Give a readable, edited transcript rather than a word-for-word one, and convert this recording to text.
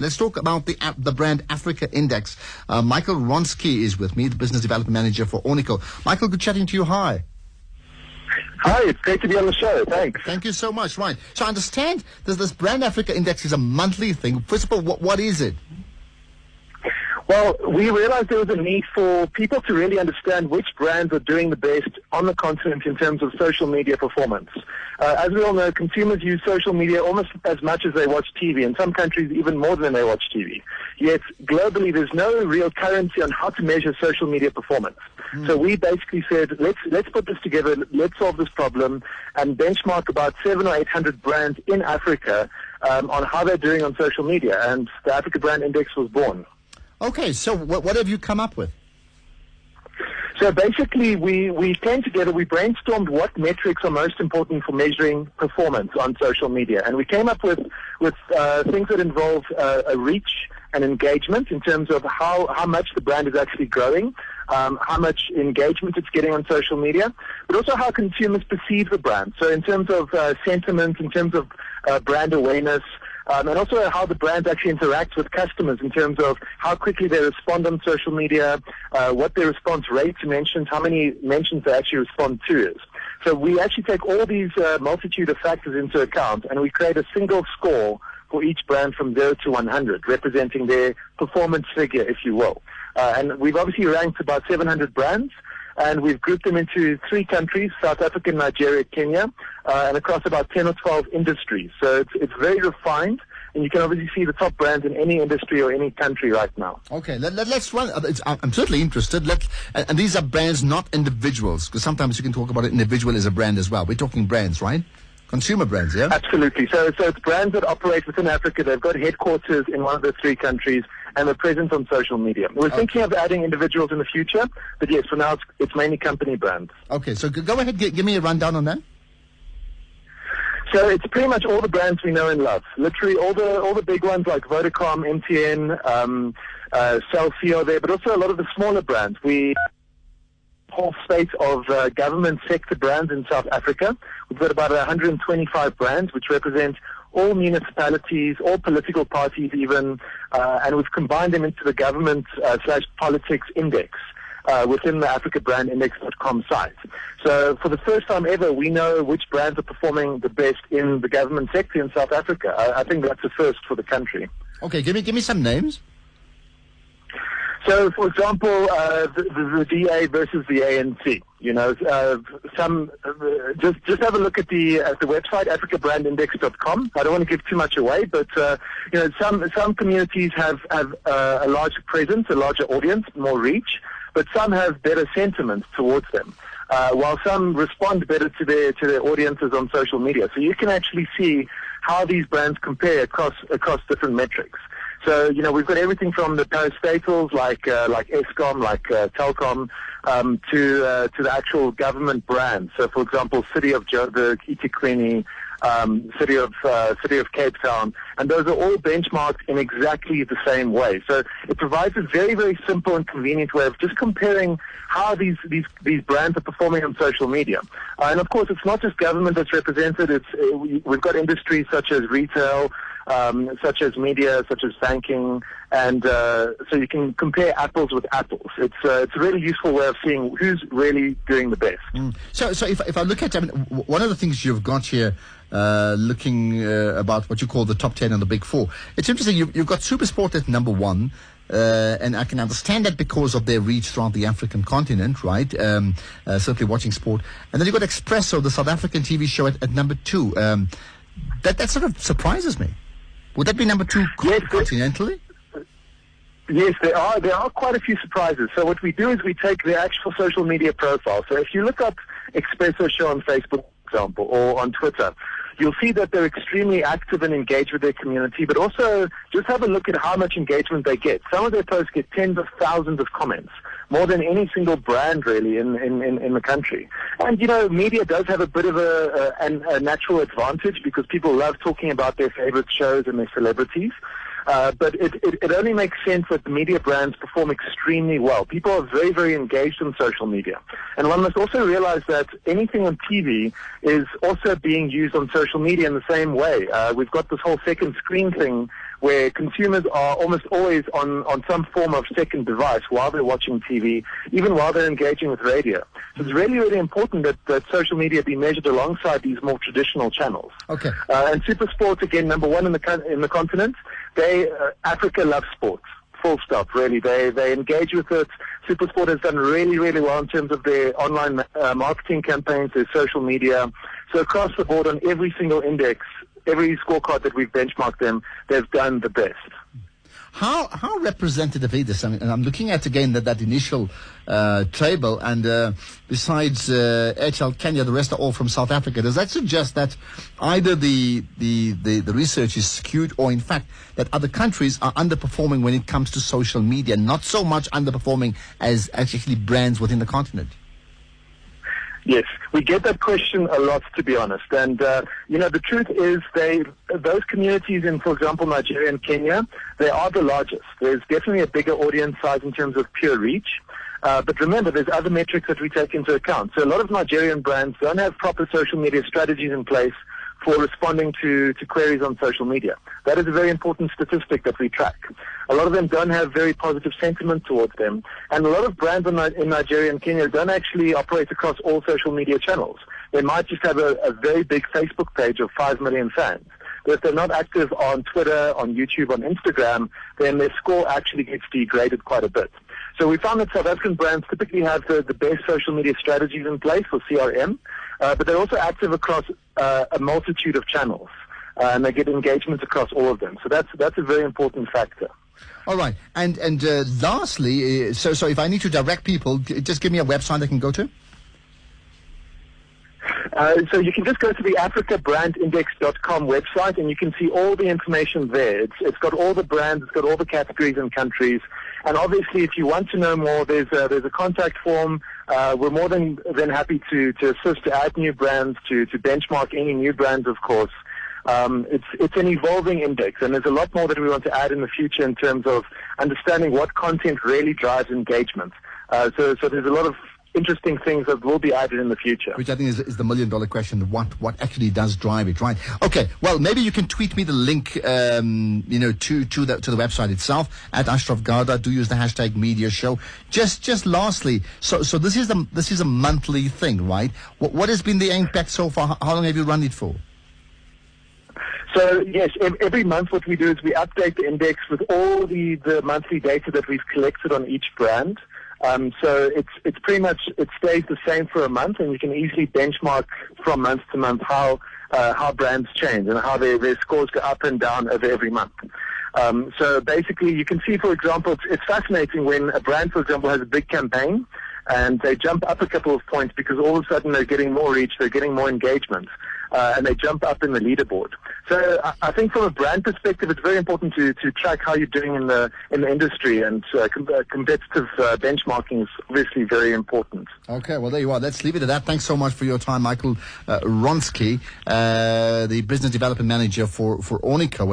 Let's talk about the brand Africa Index. Michael Ronsky is with me, the business development manager for Ornico. Michael, good chatting to you. Hi. Hi, it's great to be on the show. Thanks. Thank you so much. Right. So I understand this brand Africa Index is a monthly thing. First of all, what is it? Well, we realized there was a need for people to really understand which brands are doing the best on the continent in terms of social media performance. As we all know, consumers use social media almost as much as they watch TV, in some countries even more than they watch TV. Yet, globally, there's no real currency on how to measure social media performance. So we basically said, let's put this together, let's solve this problem, and benchmark about 700 or 800 brands in Africa on how they're doing on social media, and the Africa Brand Index was born. Okay, so what have you come up with? So basically, we came together, we brainstormed what metrics are most important for measuring performance on social media. And we came up with things that involve a reach and engagement in terms of how much the brand is actually growing, how much engagement it's getting on social media, but also how consumers perceive the brand. So in terms of sentiment, in terms of brand awareness, and also how the brand actually interacts with customers in terms of how quickly they respond on social media, what their response rates mentions, how many mentions they actually respond to is. So we actually take all these multitude of factors into account, and we create a single score for each brand from 0 to 100, representing their performance figure, if you will. And we've obviously ranked about 700 brands, and we've grouped them into 3 countries, South Africa, Nigeria, Kenya, and across about 10 or 12 industries. So it's very refined, and you can obviously see the top brands in any industry or any country right now. Okay, let's run. I'm certainly interested. And these are brands, not individuals, because sometimes you can talk about an individual as a brand as well. We're talking brands, right? Consumer brands, yeah? Absolutely. So it's brands that operate within Africa. They've got headquarters in one of the 3 countries, and they're present on social media. We're thinking of adding individuals in the future, but yes, for now it's mainly company brands. Okay, so go ahead, give me a rundown on that. So it's pretty much all the brands we know and love. Literally all the big ones like Vodacom, MTN, Cell are there, but also a lot of the smaller brands. We whole space of government sector brands in South Africa. We've got about 125 brands, which represent all municipalities, all political parties even, and we've combined them into the government / politics index within the AfricaBrandIndex.com site. So for the first time ever, we know which brands are performing the best in the government sector in South Africa. I think that's a first for the country. Okay, give me some names. So, for example, the DA versus the ANC. You know, just have a look at the website AfricaBrandIndex.com. I don't want to give too much away, but you know, some communities have a larger presence, a larger audience, more reach, but some have better sentiment towards them. While some respond better to their audiences on social media. So you can actually see how these brands compare across different metrics. So, you know, we've got everything from the parastatals like Eskom, like Telkom, to the actual government brands. So, for example, City of Joburg, eThekwini, City of Cape Town, and those are all benchmarked in exactly the same way. So it provides a very, very simple and convenient way of just comparing how these brands are performing on social media. And of course, it's not just government that's represented. We've got industries such as retail, such as media, such as banking, and so you can compare apples with apples. It's a really useful way of seeing who's really doing the best. So if I look at, I mean, one of the things you've got here, looking about what you call the top 10 and the big 4, it's interesting. You've got SuperSport at number 1. And I can understand that because of their reach throughout the African continent, right? Certainly watching sport. And then you've got Expresso, the South African TV show, at number 2. That sort of surprises me. Would that be number 2 continentally? Yes, there are quite a few surprises. So what we do is we take the actual social media profile. So if you look up Expresso Show on Facebook, for example, or on Twitter, you'll see that they're extremely active and engaged with their community, but also just have a look at how much engagement they get. Some of their posts get tens of thousands of comments, more than any single brand really in the country. And, you know, media does have a bit of a natural advantage because people love talking about their favorite shows and their celebrities. But it only makes sense that the media brands perform extremely well. People are very, very engaged on social media. And one must also realize that anything on TV is also being used on social media in the same way. We've got this whole second screen thing where consumers are almost always on some form of second device while they're watching TV, even while they're engaging with radio. So it's really, really important that social media be measured alongside these more traditional channels. Okay. And Super Sports, again, number one in the continent. Africa loves sports. Full stop, really. They engage with it. SuperSport has done really, really well in terms of their online marketing campaigns, their social media. So across the board on every single index, every scorecard that we've benchmarked them, they've done the best. How representative is this? I mean, I'm looking at again that initial table, and besides HL Kenya, the rest are all from South Africa. Does that suggest that either the research is skewed, or in fact that other countries are underperforming when it comes to social media, not so much underperforming as actually brands within the continent? Yes, we get that question a lot, to be honest. And, the truth is those communities in, for example, Nigeria and Kenya, they are the largest. There's definitely a bigger audience size in terms of pure reach. But remember, there's other metrics that we take into account. So a lot of Nigerian brands don't have proper social media strategies in place for responding to queries on social media. That is a very important statistic that we track. A lot of them don't have very positive sentiment towards them. And a lot of brands in Nigeria and Kenya don't actually operate across all social media channels. They might just have a very big Facebook page of 5 million fans. But if they're not active on Twitter, on YouTube, on Instagram, then their score actually gets degraded quite a bit. So we found that South African brands typically have the best social media strategies in place for CRM, but they're also active across a multitude of channels, and they get engagement across all of them. So that's a very important factor. All right. And lastly, so if I need to direct people, just give me a website they can go to. So you can just go to the africabrandindex.com website, and you can see all the information there. It's got all the brands, it's got all the categories and countries. And obviously, if you want to know more, there's a contact form. We're more than happy to assist, to add new brands, to benchmark any new brands, of course. It's an evolving index, and there's a lot more that we want to add in the future in terms of understanding what content really drives engagement. So there's a lot of interesting things that will be added in the future. Which I think is the million-dollar question, what actually does drive it, right? Okay, well, maybe you can tweet me the link, to the website itself, at Ashraf Garda. Do use the hashtag Media Show. Just lastly, so this is a monthly thing, right? What has been the impact so far? How long have you run it for? So, yes, every month what we do is we update the index with all the monthly data that we've collected on each brand. So it's pretty much, it stays the same for a month, and you can easily benchmark from month to month how brands change and how their scores go up and down over every month. So basically you can see, for example, it's fascinating when a brand, for example, has a big campaign and they jump up a couple of points because all of a sudden they're getting more reach, they're getting more engagement. And they jump up in the leaderboard. So I think from a brand perspective, it's very important to track how you're doing in the industry, and competitive benchmarking is obviously very important. Okay, well, there you are. Let's leave it at that. Thanks so much for your time, Michael Ronsky, the Business Development Manager for Ornico.